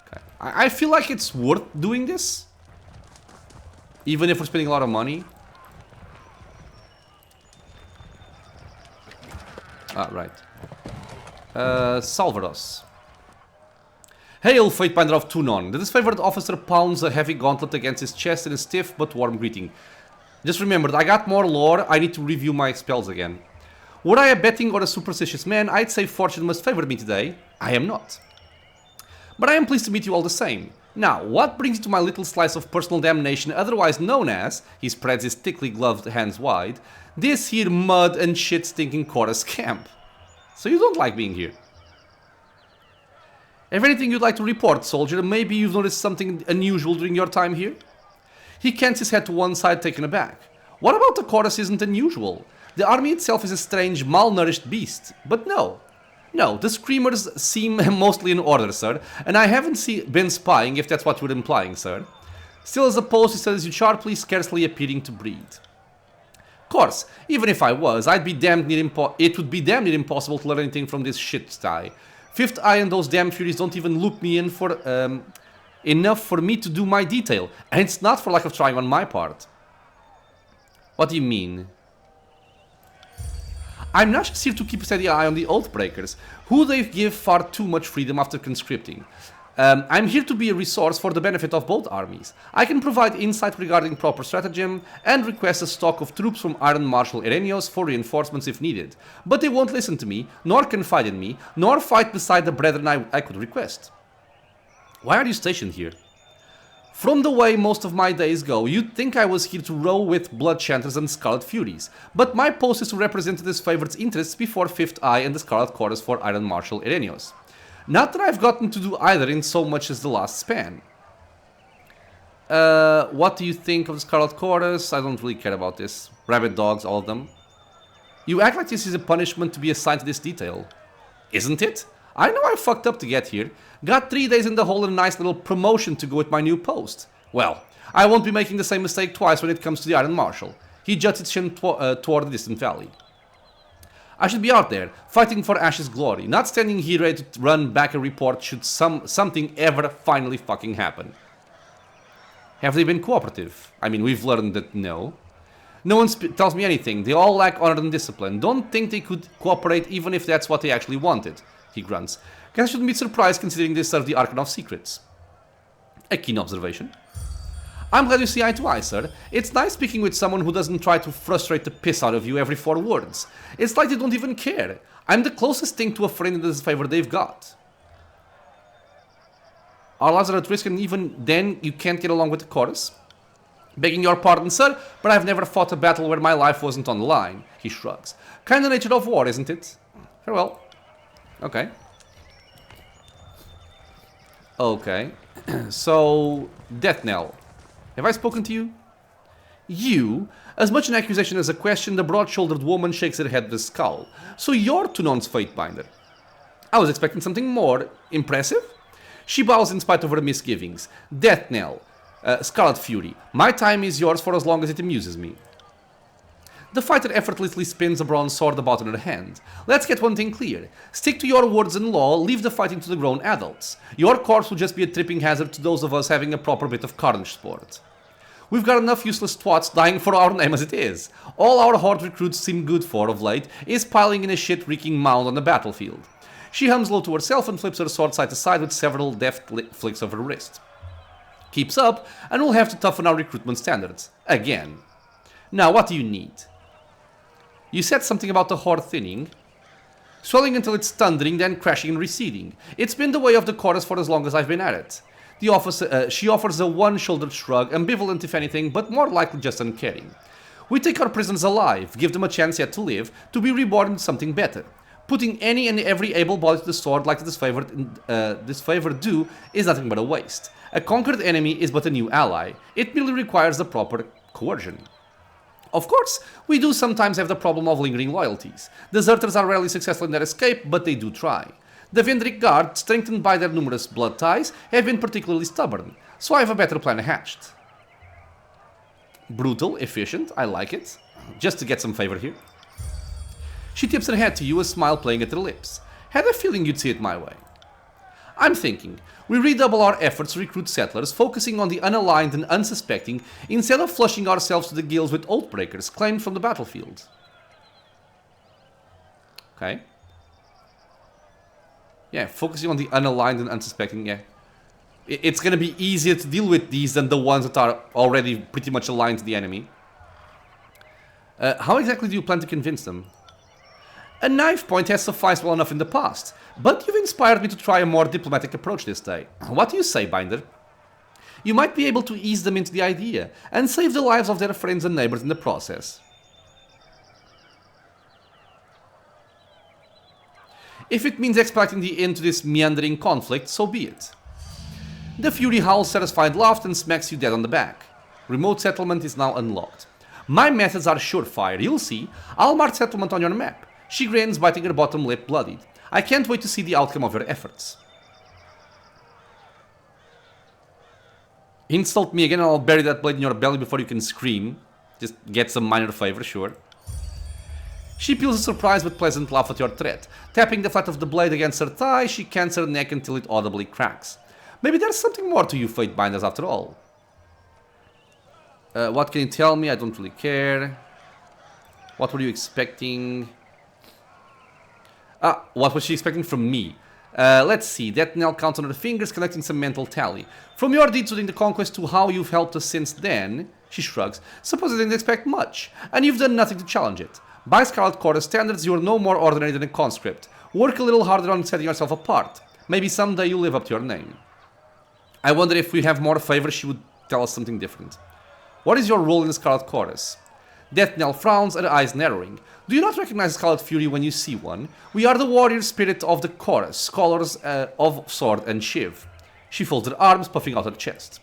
Okay. I feel like it's worth doing this. Even if we're spending a lot of money. Ah, right. Salvados. Hail, Fatebinder of Tunon. The disfavored officer pounds a heavy gauntlet against his chest in a stiff but warm greeting. Just remembered, I got more lore, I need to review my spells again. Were I a betting or a superstitious man, I'd say fortune must favor me today. I am not. But I am pleased to meet you all the same. Now, what brings you to my little slice of personal damnation, otherwise known as, he spreads his thickly gloved hands wide, this here mud and shit stinking chorus camp? So you don't like being here. Have anything you'd like to report, soldier? Maybe you've noticed something unusual during your time here? He cants his head to one side, taken aback. What about the chorus isn't unusual? The army itself is a strange, malnourished beast. But no. No, the screamers seem mostly in order, sir, and I haven't been spying, if that's what you're implying, sir. Still, as opposed, he says you sharply, scarcely appearing to breathe. Course, even if I was, it would be damn near impossible to learn anything from this shit sty. Fifth Eye and those damn furies don't even loop me in for enough for me to do my detail, and it's not for lack of trying on my part. What do you mean? I'm not just here to keep a steady eye on the Oathbreakers, who they give far too much freedom after conscripting. I'm here to be a resource for the benefit of both armies. I can provide insight regarding proper stratagem and request a stock of troops from Iron Marshal Erenios for reinforcements if needed. But they won't listen to me, nor confide in me, nor fight beside the brethren I could request. Why are you stationed here? From the way most of my days go, you'd think I was here to row with Blood Chanters and Scarlet Furies, but my post is to represent the disfavored's interests before Fifth Eye and the Scarlet Chorus for Iron Marshal Erenios. Not that I've gotten to do either in so much as the last span. What do you think of the Scarlet Chorus? I don't really care about this. Rabbit dogs, all of them. You act like this is a punishment to be assigned to this detail. Isn't it? I know I fucked up to get here. Got 3 days in the hole and a nice little promotion to go with my new post. Well, I won't be making the same mistake twice when it comes to the Iron Marshal. He juts his chin toward the distant valley. I should be out there, fighting for Ash's glory, not standing here ready to run back a report should something ever finally fucking happen. Have they been cooperative? I mean, we've learned that no. No one tells me anything. They all lack honor and discipline. Don't think they could cooperate even if that's what they actually wanted, he grunts. Guess I shouldn't be surprised considering they serve the Archon of Secrets. A keen observation. I'm glad you see eye to eye, sir. It's nice speaking with someone who doesn't try to frustrate the piss out of you every 4 words. It's like they don't even care. I'm the closest thing to a friend in this favor they've got. Our lives are at risk and even then you can't get along with the chorus? Begging your pardon, sir, but I've never fought a battle where my life wasn't on the line, he shrugs. Kinda nature of war, isn't it? Farewell. Okay. Okay. So, Death Knell. Have I spoken to you? You? As much an accusation as a question, the broad-shouldered woman shakes her head with a scowl. So you're Tunon's Fatebinder. I was expecting something more impressive. She bows in spite of her misgivings. Death Knell. Scarlet Fury. My time is yours for as long as it amuses me. The fighter effortlessly spins a bronze sword about in her hand. Let's get one thing clear. Stick to your words and law, leave the fighting to the grown adults. Your corpse will just be a tripping hazard to those of us having a proper bit of carnage sport. We've got enough useless twats dying for our name as it is. All our horde recruits seem good for, of late, is piling in a shit-reeking mound on the battlefield. She hums low to herself and flips her sword side to side with several deft flicks of her wrist. Keeps up, and we'll have to toughen our recruitment standards. Again. Now, what do you need? You said something about the horde thinning. Swelling until it's thundering, then crashing and receding. It's been the way of the chorus for as long as I've been at it. She offers a one-shouldered shrug, ambivalent if anything, but more likely just uncaring. We take our prisoners alive, give them a chance yet to live, to be reborn into something better. Putting any and every able body to the sword like the Disfavoured do is nothing but a waste. A conquered enemy is but a new ally. It merely requires the proper coercion. Of course, we do sometimes have the problem of lingering loyalties. Deserters are rarely successful in their escape, but they do try. The Vendrick Guard, strengthened by their numerous blood ties, have been particularly stubborn, so I have a better plan hatched. Brutal, efficient, I like it. Just to get some favor here. She tips her head to you, a smile playing at her lips. Had a feeling you'd see it my way. I'm thinking, we redouble our efforts to recruit settlers, focusing on the unaligned and unsuspecting, instead of flushing ourselves to the gills with oathbreakers claimed from the battlefield. Okay. Yeah, focusing on the unaligned and unsuspecting, yeah. It's gonna be easier to deal with these than the ones that are already pretty much aligned to the enemy. How exactly do you plan to convince them? A knife point has sufficed well enough in the past, but you've inspired me to try a more diplomatic approach this day. What do you say, Binder? You might be able to ease them into the idea, and save the lives of their friends and neighbors in the process. If it means expediting the end to this meandering conflict, so be it. The Fury howls satisfied laugh and smacks you dead on the back. Remote settlement is now unlocked. My methods are surefire, you'll see. I'll mark settlement on your map. She grins, biting her bottom lip bloodied. I can't wait to see the outcome of your efforts. Insult me again and I'll bury that blade in your belly before you can scream. Just get some minor favor, sure. She peels a surprised but pleasant laugh at your threat. Tapping the flat of the blade against her thigh, she cans her neck until it audibly cracks. Maybe there's something more to you Fatebinders after all. What can you tell me? I don't really care. What were you expecting? What was she expecting from me? Let's see. That Knell counts on her fingers, connecting some mental tally. From your deeds during the conquest to how you've helped us since then, she shrugs. Suppose I didn't expect much, and you've done nothing to challenge it. By Scarlet Chorus standards, you're no more ordinary than a conscript. Work a little harder on setting yourself apart. Maybe someday you'll live up to your name. I wonder if we have more favor, she would tell us something different. What is your role in the Scarlet Chorus? Death Knell frowns, her eyes narrowing. Do you not recognize Scarlet Fury when you see one? We are the warrior spirit of the chorus, scholars of sword and shiv. She folds her arms, puffing out her chest.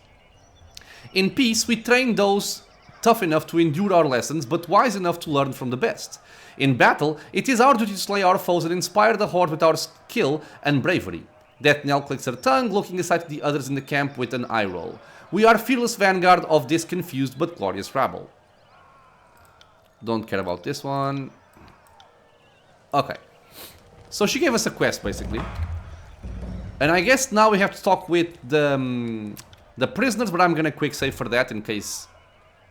In peace, we train those tough enough to endure our lessons, but wise enough to learn from the best. In battle, it is our duty to slay our foes and inspire the horde with our skill and bravery. Death Knell clicks her tongue, looking aside to the others in the camp with an eye roll. We are fearless vanguard of this confused but glorious rabble. Don't care about this one. Okay. So she gave us a quest, basically. And I guess now we have to talk with the the prisoners, but I'm gonna quick save for that in case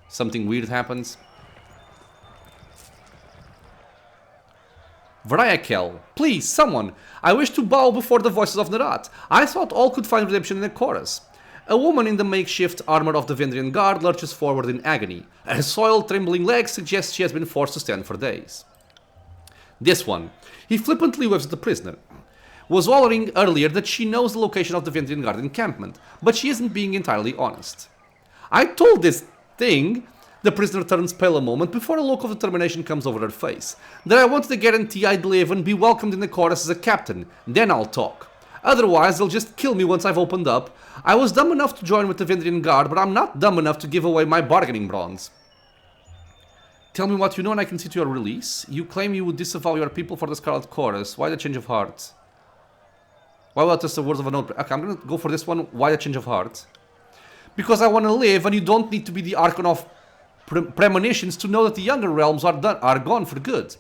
something weird happens. Vriakel, please, someone. I wish to bow before the voices of Nerat. I thought all could find redemption in the chorus. A woman in the makeshift armor of the Vendrian Guard lurches forward in agony. Her soiled, trembling legs suggest she has been forced to stand for days. This one, he flippantly waves at the prisoner, was hollering earlier that she knows the location of the Vendrian Guard encampment, but she isn't being entirely honest. I told this thing. The prisoner turns pale a moment before a look of determination comes over her face. That I wanted to guarantee I'd live and be welcomed in the chorus as a captain. Then I'll talk. Otherwise, they'll just kill me once I've opened up. I was dumb enough to join with the Vendrian Guard, but I'm not dumb enough to give away my bargaining bronze. Tell me what you know and I can see to your release. You claim you would disavow your people for the Scarlet Chorus. Why the change of heart? Why was just the words of a note? Okay, I'm gonna go for this one. Why the change of heart? Because I want to live and you don't need to be the Archon of premonitions to know that the younger realms are gone for good.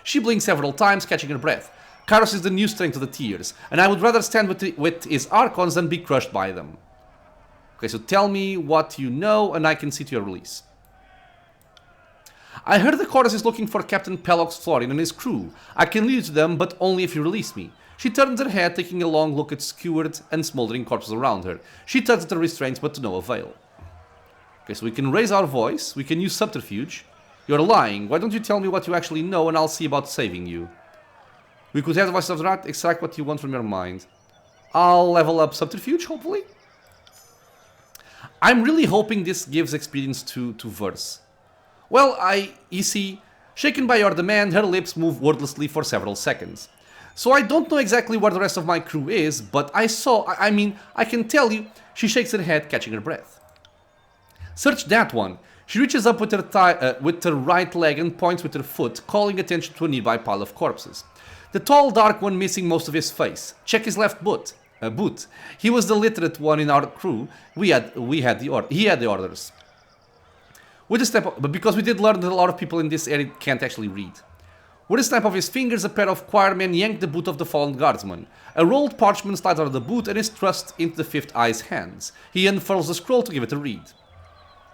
She blinks several times, catching her breath. Kairos is the new strength of the tears, and I would rather stand with his Archons than be crushed by them. Okay, so tell me what you know, and I can see to your release. I heard the chorus is looking for Captain Pelox Florian and his crew. I can lead you to them, but only if you release me. She turns her head, taking a long look at skewered and smoldering corpses around her. She tugs at the restraints, but to no avail. Okay, so we can raise our voice, we can use subterfuge. You're lying, why don't you tell me what you actually know and I'll see about saving you. We could have the voice of the rat, extract what you want from your mind. I'll level up subterfuge, hopefully. I'm really hoping this gives experience to verse. Well, you see, shaken by your demand, her lips move wordlessly for several seconds. So I don't know exactly where the rest of my crew is, but I can tell you, she shakes her head, catching her breath. Search that one. She reaches up with her right leg and points with her foot, calling attention to a nearby pile of corpses. The tall, dark one missing most of his face. Check his left boot. He was the literate one in our crew. He had the orders. With a step, but because we did learn that a lot of people in this area can't actually read. With a snap of his fingers, a pair of choirmen yank the boot of the fallen guardsman. A rolled parchment slides out of the boot and is thrust into the fifth eye's hands. He unfurls the scroll to give it a read.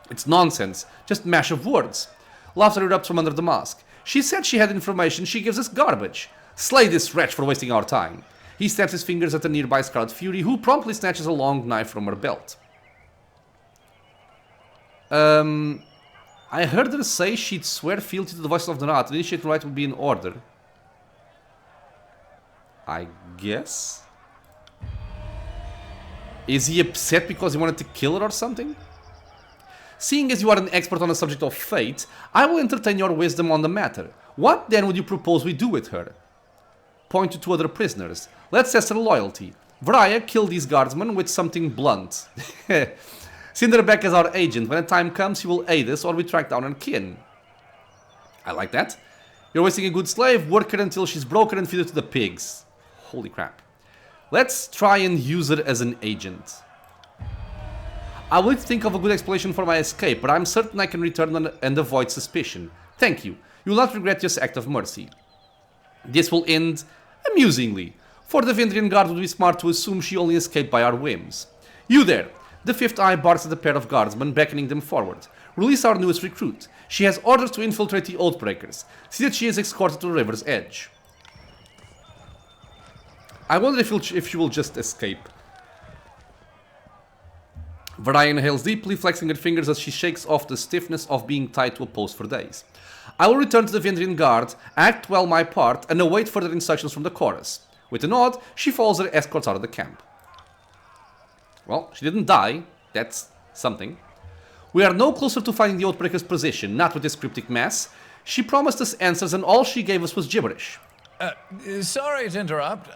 It's nonsense, just mash of words. Laughter erupts from under the mask. She said she had information, she gives us garbage. Slay this wretch for wasting our time. He snaps his fingers at a nearby Scarlet Fury, who promptly snatches a long knife from her belt. I heard her say she'd swear fealty to the voices of the Rat, and initiate right would be in order. I guess? Is he upset because he wanted to kill her or something? Seeing as you are an expert on the subject of fate, I will entertain your wisdom on the matter. What then would you propose we do with her? Point to two other prisoners. Let's test her loyalty. Vraya killed these guardsmen with something blunt. Send her back as our agent. When the time comes, she will aid us or we track down her kin. I like that. You're wasting a good slave. Work her until she's broken and feed her to the pigs. Holy crap. Let's try and use her as an agent. I will think of a good explanation for my escape, but I'm certain I can return and avoid suspicion. Thank you. You will not regret this act of mercy. This will end amusingly, for the Vendrian Guard would be smart to assume she only escaped by our whims. You there! The fifth eye barks at a pair of guardsmen, beckoning them forward. Release our newest recruit. She has orders to infiltrate the Oathbreakers. See that she is escorted to the river's edge. I wonder if she will just escape. Vraya inhales deeply, flexing her fingers as she shakes off the stiffness of being tied to a post for days. I will return to the Vendrian Guard, act well my part, and await further instructions from the chorus. With a nod, she follows her escorts out of the camp. Well, she didn't die. That's something. We are no closer to finding the Oathbreaker's position, not with this cryptic mess. She promised us answers and all she gave us was gibberish. Sorry to interrupt,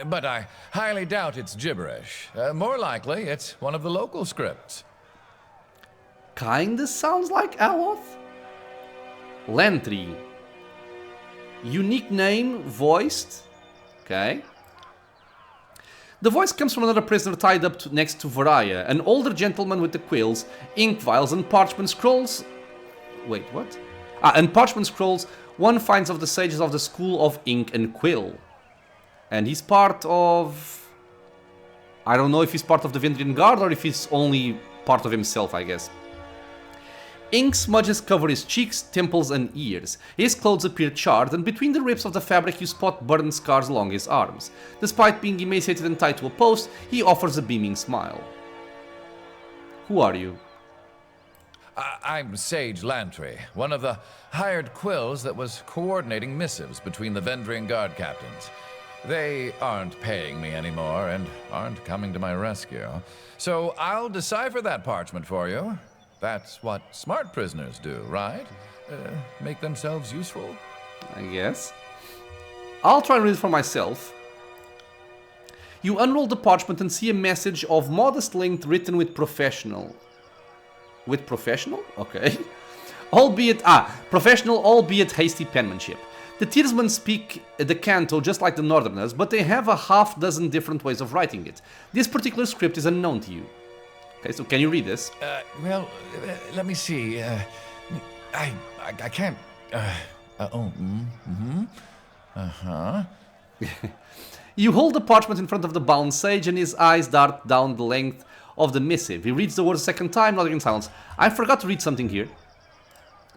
but I highly doubt it's gibberish. More likely, it's one of the local scripts. Kinda sounds like Aloth. Lantry. Unique name, voiced. Okay. The voice comes from another prisoner tied up next to Vraya, an older gentleman with the quills, ink vials, and parchment scrolls. Wait, what? And parchment scrolls one finds of the sages of the School of Ink and Quill. And he's part of... I don't know if he's part of the Vendrian Guard or if he's only part of himself, I guess. Ink smudges cover his cheeks, temples, and ears. His clothes appear charred, and between the rips of the fabric you spot burned scars along his arms. Despite being emaciated and tied to a post, he offers a beaming smile. Who are you? I'm Sage Lantry, one of the hired quills that was coordinating missives between the Vendrian Guard captains. They aren't paying me anymore and aren't coming to my rescue. So I'll decipher that parchment for you. That's what smart prisoners do, right? Make themselves useful? I guess. I'll try and read it for myself. You unroll the parchment and see a message of modest length written with professional. With professional? Okay. Professional, albeit hasty penmanship. The Tearsmen speak the Canto just like the Northerners, but they have a half-dozen different ways of writing it. This particular script is unknown to you. Okay, so can you read this? Let me see. I can't. You hold the parchment in front of the bound sage, and his eyes dart down the length of the missive. He reads the words a second time, nodding in silence. I forgot to read something here.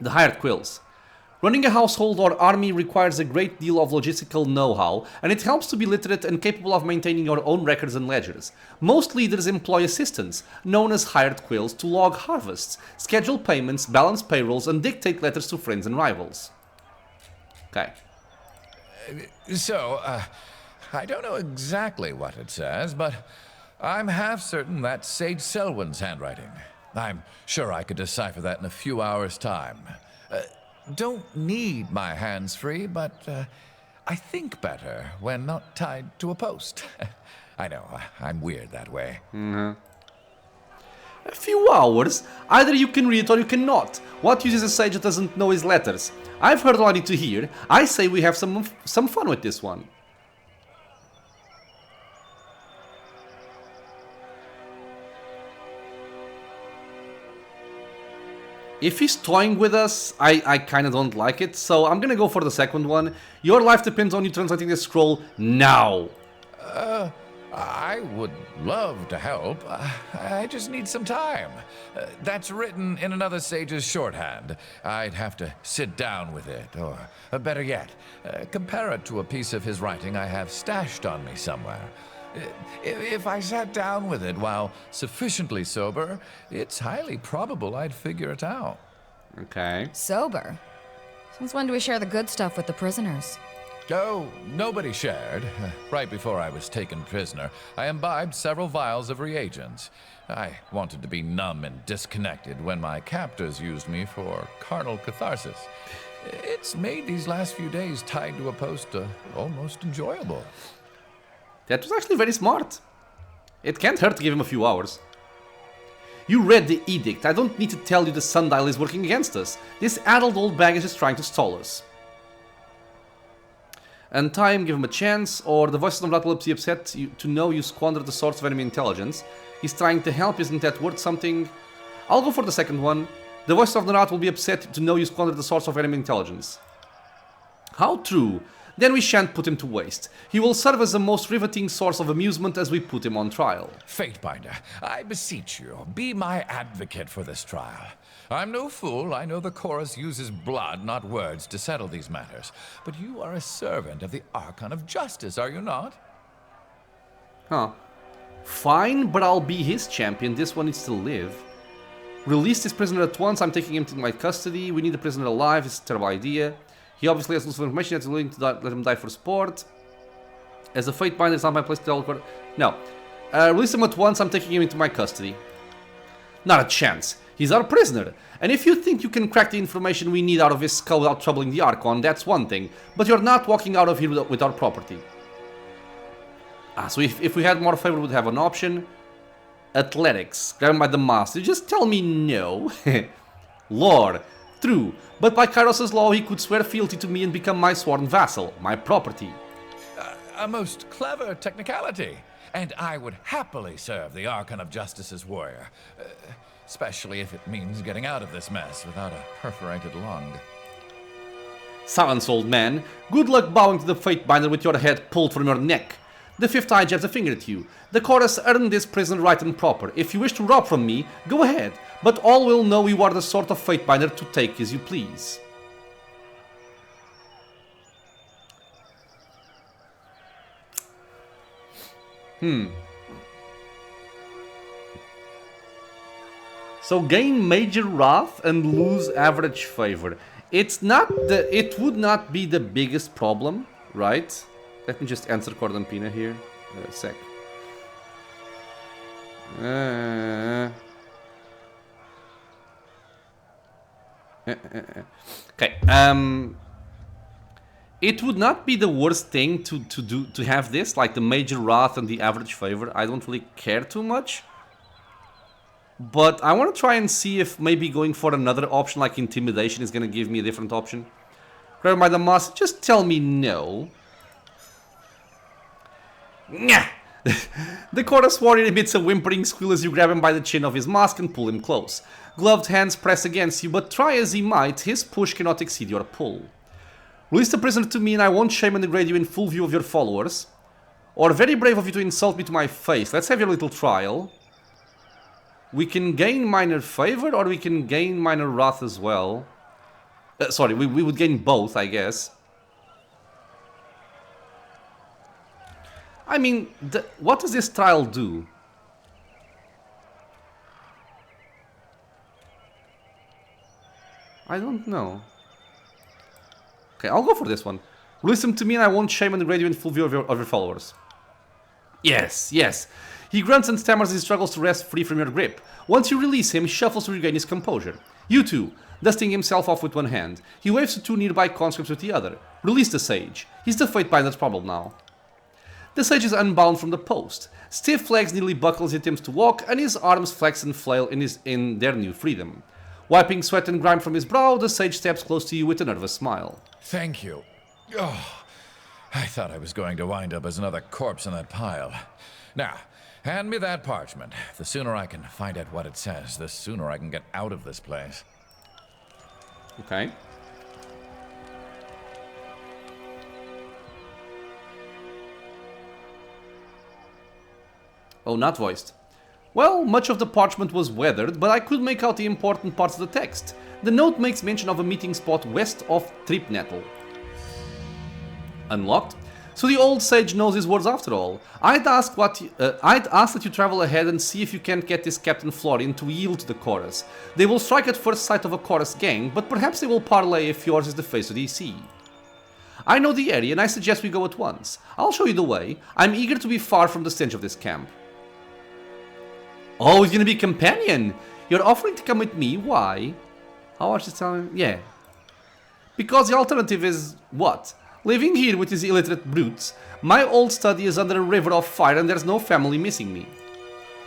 The hired quills. Running a household or army requires a great deal of logistical know-how, and it helps to be literate and capable of maintaining your own records and ledgers. Most leaders employ assistants, known as hired quills, to log harvests, schedule payments, balance payrolls, and dictate letters to friends and rivals. Okay. So, I don't know exactly what it says, but I'm half certain that's Sage Selwyn's handwriting. I'm sure I could decipher that in a few hours' time. Don't need my hands free, but I think better when not tied to a post. I know, I'm weird that way. A few hours? Either you can read it or you cannot. What use is a sage that doesn't know his letters? I've heard all I need to hear. I say we have some fun with this one. If he's toying with us, I kinda don't like it, so I'm gonna go for the second one. Your life depends on you translating this scroll now. I would love to help. I just need some time. That's written in another sage's shorthand. I'd have to sit down with it, or better yet, compare it to a piece of his writing I have stashed on me somewhere. If I sat down with it while sufficiently sober, it's highly probable I'd figure it out. Okay. Sober? Since when do we share the good stuff with the prisoners? Oh, nobody shared. Right before I was taken prisoner, I imbibed several vials of reagents. I wanted to be numb and disconnected when my captors used me for carnal catharsis. It's made these last few days tied to a post almost enjoyable. That was actually very smart. It can't hurt to give him a few hours. You read the edict. I don't need to tell you the sundial is working against us. This addled old baggage is trying to stall us. Untie him, give him a chance, or the voices of Rat will be upset to know you squandered the source of enemy intelligence. He's trying to help, isn't that worth something? I'll go for the second one. The voices of the Rat will be upset to know you squandered the source of enemy intelligence. How true. Then we shan't put him to waste. He will serve as the most riveting source of amusement as we put him on trial. Fatebinder, I beseech you, be my advocate for this trial. I'm no fool. I know the chorus uses blood, not words, to settle these matters. But you are a servant of the Archon of Justice, are you not? Huh. Fine, but I'll be his champion. This one needs to live. Release this prisoner at once. I'm taking him to my custody. We need the prisoner alive. It's a terrible idea. He obviously has lots of information that's willing to let him die for sport. As a Fatebinder, it's not my place to tell her. No. Release him at once. I'm taking him into my custody. Not a chance. He's our prisoner. And if you think you can crack the information we need out of his skull without troubling the Archon, that's one thing. But you're not walking out of here with our property. So if we had more favor, we would have an option. Athletics. Grab him by the master. Just tell me no. Lore. True. But by Kairos' law, he could swear fealty to me and become my sworn vassal. My property. A most clever technicality. And I would happily serve the Archon of Justice's warrior. Especially if it means getting out of this mess without a perforated lung. Silence, old man. Good luck bowing to the Fatebinder with your head pulled from your neck. The fifth eye jabs a finger at you. The chorus earned this prison right and proper. If you wish to rob from me, go ahead, but all will know you are the sort of fatebinder to take as you please. So gain major wrath and lose average favor. It would not be the biggest problem, right? Let me just answer Cordampina here. A sec. Okay. It would not be the worst thing to have this, like the major wrath and the average favor. I don't really care too much. But I want to try and see if maybe going for another option like intimidation is going to give me a different option. Grab by the mask, just tell me no. Nyah! The chorus warrior emits a whimpering squeal as you grab him by the chin of his mask and pull him close. Gloved hands press against you, but try as he might, his push cannot exceed your pull. Release the prisoner to me and I won't shame and degrade you in full view of your followers. Or very brave of you to insult me to my face. Let's have your little trial. We can gain minor favor or we can gain minor wrath as well. Sorry, we would gain both, I guess. I mean, what does this trial do? I don't know. Okay, I'll go for this one. Release him to me and I won't shame and degrade you in full view of your followers. Yes, yes. He grunts and stammers as he struggles to wrest free from your grip. Once you release him, he shuffles to regain his composure. You too, dusting himself off with one hand. He waves to two nearby conscripts with the other. Release the sage. He's the Fatebinder's problem now. The sage is unbound from the post. Stiff legs nearly buckle as he attempts to walk, and his arms flex and flail in their new freedom. Wiping sweat and grime from his brow, the sage steps close to you with a nervous smile. Thank you. Oh, I thought I was going to wind up as another corpse in that pile. Now, hand me that parchment. The sooner I can find out what it says, the sooner I can get out of this place. Okay. Oh, not voiced. Well, much of the parchment was weathered, but I could make out the important parts of the text. The note makes mention of a meeting spot west of Tripnettle. Unlocked? So the old sage knows his words after all. I'd ask that you travel ahead and see if you can't get this Captain Florian to yield to the chorus. They will strike at first sight of a chorus gang, but perhaps they will parlay if yours is the face of DC. I know the area and I suggest we go at once. I'll show you the way. I'm eager to be far from the stench of this camp. Oh, he's gonna be companion! You're offering to come with me, why? How much is telling? Yeah. Because the alternative is what? Living here with these illiterate brutes, my old study is under a river of fire and there's no family missing me.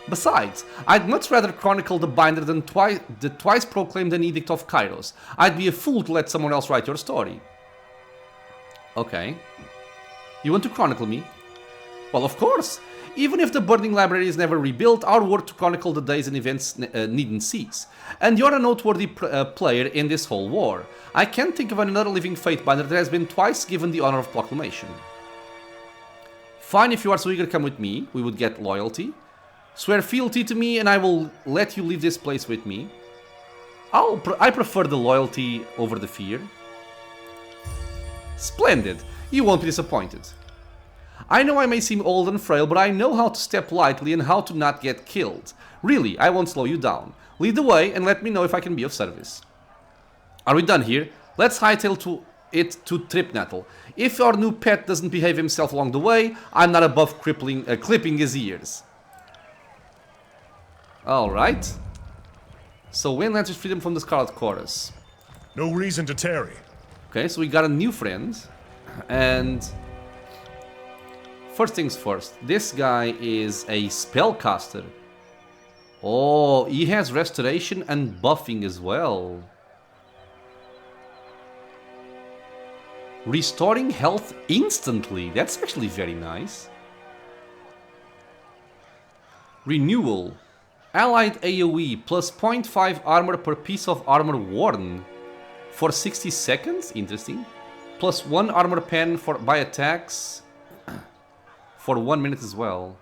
Besides, I'd much rather chronicle the binder than the twice proclaimed an edict of Kairos. I'd be a fool to let someone else write your story. Okay. You want to chronicle me? Well, of course. Even if the burning library is never rebuilt, our work to chronicle the days and events needn't cease. And you're a noteworthy player in this whole war. I can't think of another living Fatebinder that has been twice given the honor of proclamation. Fine, if you are so eager, come with me. We would get loyalty. Swear fealty to me and I will let you leave this place with me. I prefer the loyalty over the fear. Splendid. You won't be disappointed. I know I may seem old and frail, but I know how to step lightly and how to not get killed. Really, I won't slow you down. Lead the way and let me know if I can be of service. Are we done here? Let's hightail to Tripnettle. If our new pet doesn't behave himself along the way, I'm not above clipping his ears. Alright. So win Lantry's freedom from the Scarlet Chorus. No reason to tarry. Okay, so we got a new friend. And first things first, this guy is a spellcaster. Oh, he has restoration and buffing as well. Restoring health instantly. That's actually very nice. Renewal. Allied AoE plus 0.5 armor per piece of armor worn. For 60 seconds? Interesting. Plus 1 armor pen by attacks. for 1 minute as well.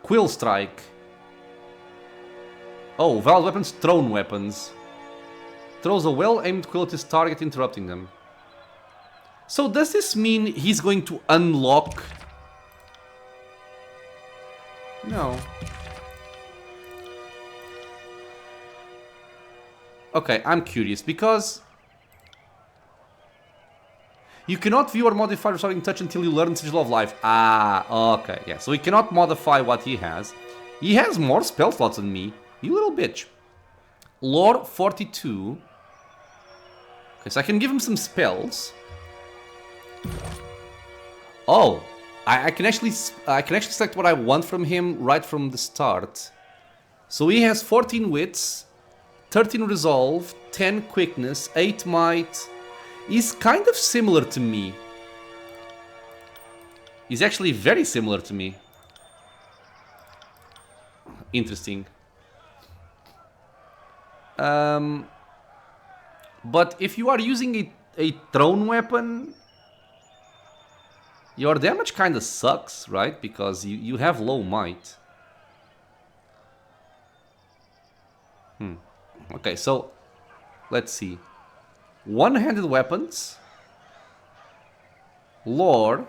Quill Strike. Oh, valid weapons, thrown weapons. Throws a well-aimed quill at his target, interrupting them. So does this mean he's going to unlock... No. Okay, I'm curious, because... You cannot view or modify Restoring Touch until you learn Sigil of Life. Ah, okay, yeah. So he cannot modify what he has. He has more spell slots than me. You little bitch. Lore 42. Okay, so I can give him some spells. Oh, I can actually select what I want from him right from the start. So he has 14 wits, 13 resolve, 10 quickness, 8 might. He's kind of similar to me. He's actually very similar to me. Interesting. But if you are using a thrown weapon, your damage kind of sucks, right? Because you have low might. Okay, so let's see. One-handed weapons, lore,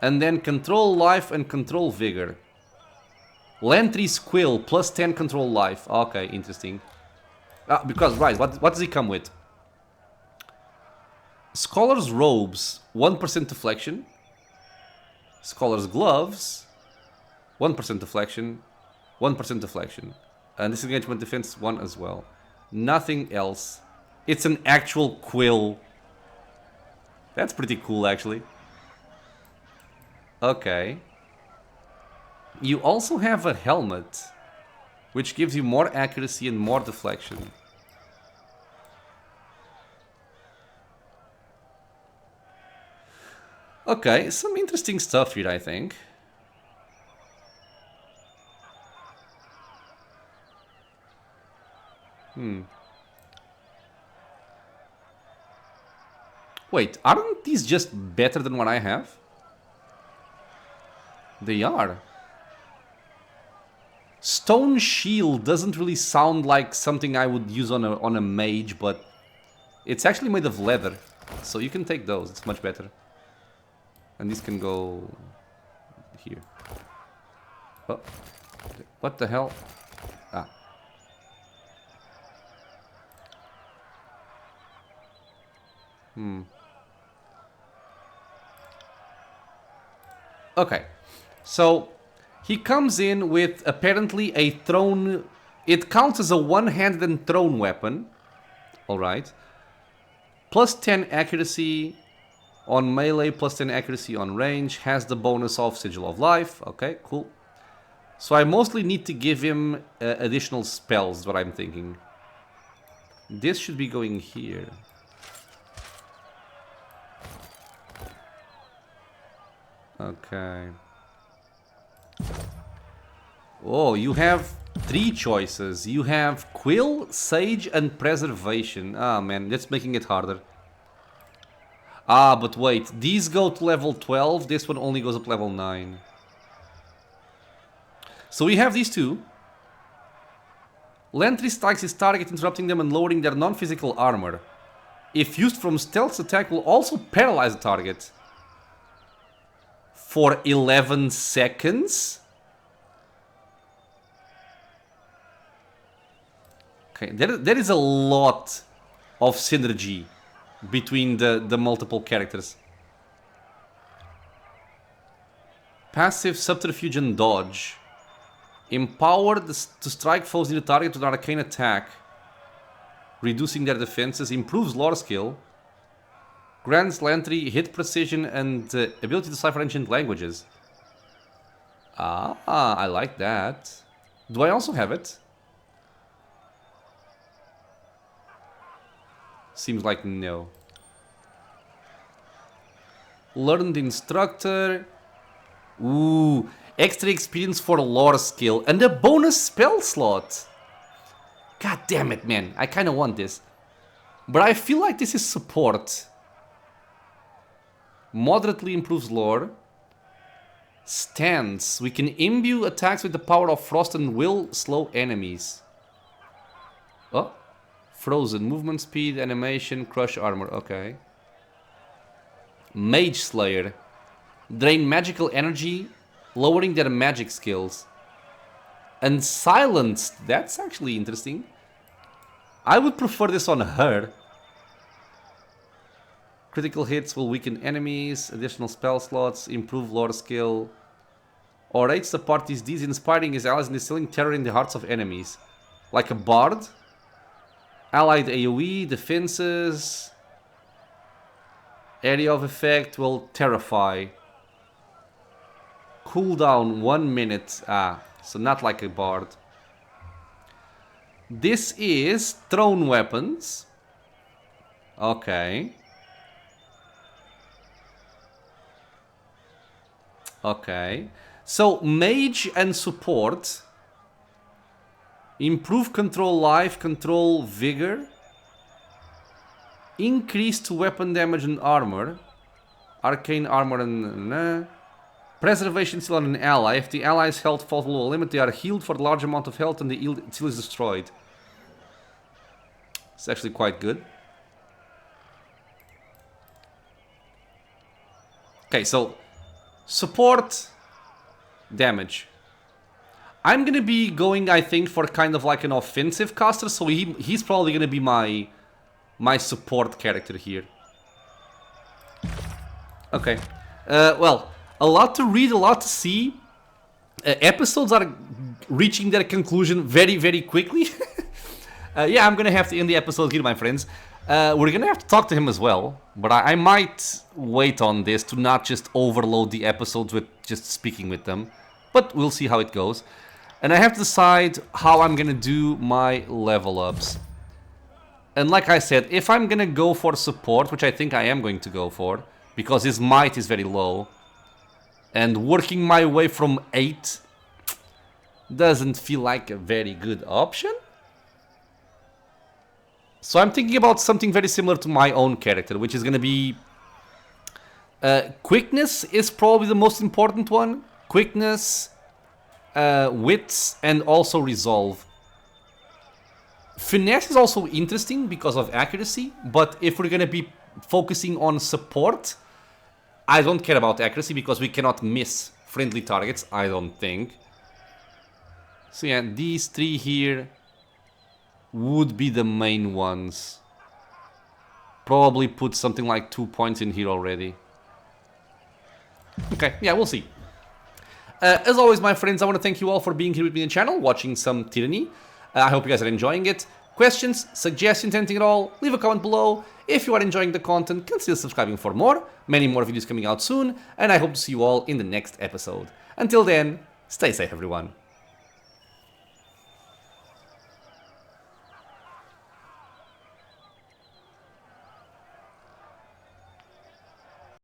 and then control life and control vigor. Lantry's quill plus 10 control life. Okay, interesting. Because right, what does he come with? Scholar's robes, 1% deflection. Scholar's gloves, 1% deflection, 1% deflection. And disengagement defense 1 as well. Nothing else. It's an actual quill. That's pretty cool, actually. Okay. You also have a helmet, which gives you more accuracy and more deflection. Okay, some interesting stuff here, I think. Wait, aren't these just better than what I have? They are. Stone Shield doesn't really sound like something I would use on a mage, but it's actually made of leather, so you can take those. It's much better. And this can go here. Oh, what the hell? Ah. Okay, so he comes in with apparently a thrown... It counts as a one-handed and thrown weapon. Alright. Plus 10 accuracy on melee, plus 10 accuracy on range. Has the bonus of Sigil of Life. Okay, cool. So I mostly need to give him additional spells, is what I'm thinking. This should be going here. Okay. Oh, you have 3 choices. You have Quill, Sage, and Preservation. Ah, man, that's making it harder. Ah, but wait. These go to level 12. This one only goes up to level 9. So we have these two. Lantry strikes his target, interrupting them and lowering their non-physical armor. If used from stealth attack, will also paralyze the target. For 11 seconds? Okay, there is a lot of synergy between the multiple characters. Passive Subterfuge and Dodge. Empowered to strike foes in the target with an arcane attack, reducing their defenses. Improves lore skill. Grants Lantry hit precision and ability to decipher ancient languages. Ah, I like that. Do I also have it? Seems like no. Learned Instructor. Ooh, extra experience for lore skill and a bonus spell slot. God damn it, man. I kind of want this. But I feel like this is support. Moderately improves lore. Stance. We can imbue attacks with the power of frost and will slow enemies. Oh. Frozen. Movement speed, animation, crush armor. Okay. Mage Slayer. Drain magical energy, lowering their magic skills. And silenced. That's actually interesting. I would prefer this on her. Critical hits will weaken enemies, additional spell slots, improve lore skill. Orates the party's deeds, inspiring his allies and instilling terror in the hearts of enemies. Like a bard. Allied AoE, defenses. Area of effect will terrify. Cooldown 1 minute. Ah, so not like a bard. This is thrown weapons. Okay. Okay. So, mage and support. Improve control life, control vigor. Increase to weapon damage and armor. Arcane armor and... Preservation seal on an ally. If the ally's health falls below a limit, they are healed for a large amount of health and the seal is destroyed. It's actually quite good. Okay, so... Support... Damage. I'm gonna be going, I think, for kind of like an offensive caster, so he's probably gonna be my support character here. Okay. Well, a lot to read, a lot to see. Episodes are reaching their conclusion very, very quickly. Yeah, I'm gonna have to end the episode here, my friends. We're gonna have to talk to him as well, but I might wait on this to not just overload the episodes with just speaking with them. But we'll see how it goes. And I have to decide how I'm gonna do my level ups. And like I said, if I'm gonna go for support, which I think I am going to go for, because his might is very low, and working my way from 8 doesn't feel like a very good option. So I'm thinking about something very similar to my own character, which is gonna be... quickness is probably the most important one. Quickness, wits, and also resolve. Finesse is also interesting because of accuracy, but if we're gonna be focusing on support, I don't care about accuracy because we cannot miss friendly targets, I don't think. So yeah, these 3 here would be the main ones. Probably put something like 2 points in here already. Okay, yeah, we'll see. As always, my friends, I want to thank you all for being here with me on the channel, watching some Tyranny. I hope you guys are enjoying it. Questions, suggestions, anything at all, leave a comment below. If you are enjoying the content, consider subscribing for more. Many more videos coming out soon, and I hope to see you all in the next episode. Until then, stay safe, everyone.